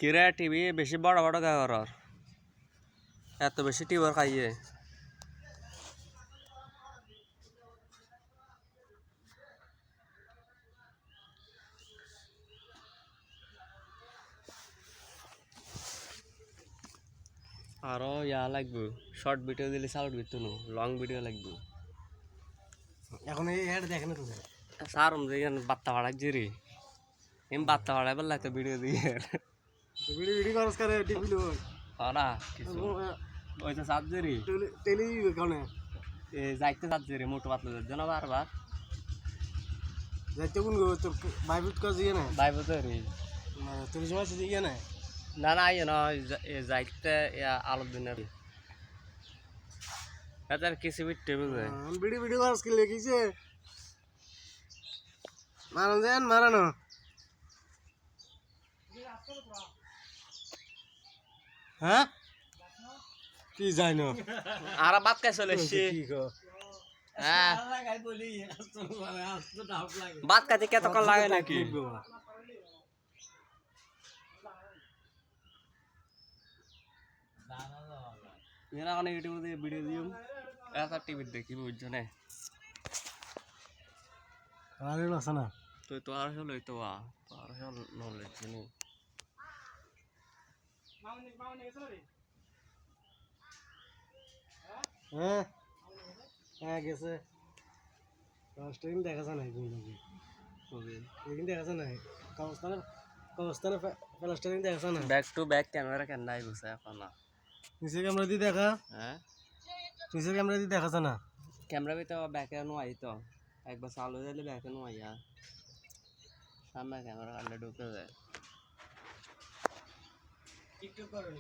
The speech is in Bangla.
কিরা টিভি বেশি বড় বড় গাগর এত বেশি টিবর খাইয়ে আরো ইয়া লাগবে শর্ট ভিডিও দিলে সাউট দিত না লং ভিডিও লাগবে এখন এই অ্যাড দেখেন তো সারম যে বাত্তা ভাড়া জিরি এম বাত্তা ভাড়া বললা তো ভিডিও দিয়ে ভিডিও ভিডিও করস করে টিভি লো হরা কিছু ওই তো সাত জিরি টেলি কোনে এ যাইতে সাত জিরি মোটো পাতলা যাচ্ছে না বারবার যাইতে কোন গো তো বাইবুট কর দিয়ে না বাইবো তো রে তুই সময় দিয়ে না না না আইয় না যাইতে আলো দিনের এটার কিছু বিটে বুঝে ভিডিও ভিডিও করস কি লিখিছে মারন দেন মারানো হ্যাঁ কি জানো আর বাত কে চলে এসছি কি গো হ্যাঁ বাত কাতে কতক্ষণ লাগে নাকি এরা অনেক ইউটিউব দিয়ে ভিডিও দিও এটা টিভি দেখি বুঝছো না আরে আছে না তুই তো আর হলো তো আর হলো নলেজ নেই হ্যাঁ হ্যাঁ গেছে স্ট্রিম দেখা যায় না কিন্তু দেখা যায় না কবস্থানে প্লাস্টারিং দেখা যায় না ব্যাক টু ব্যাক ক্যামেরা কেন নাই বুঝছে এখন না নিচে ক্যামেরা দিয়ে দেখা হ্যাঁ নিচে ক্যামেরা দিয়ে দেখা যায় না ক্যামেরা भी तो बैक नो आई तो एक बार चालू झाले बैक नो आई यार सामने कैमरा काढला डोकं जाय टिकटॉक करू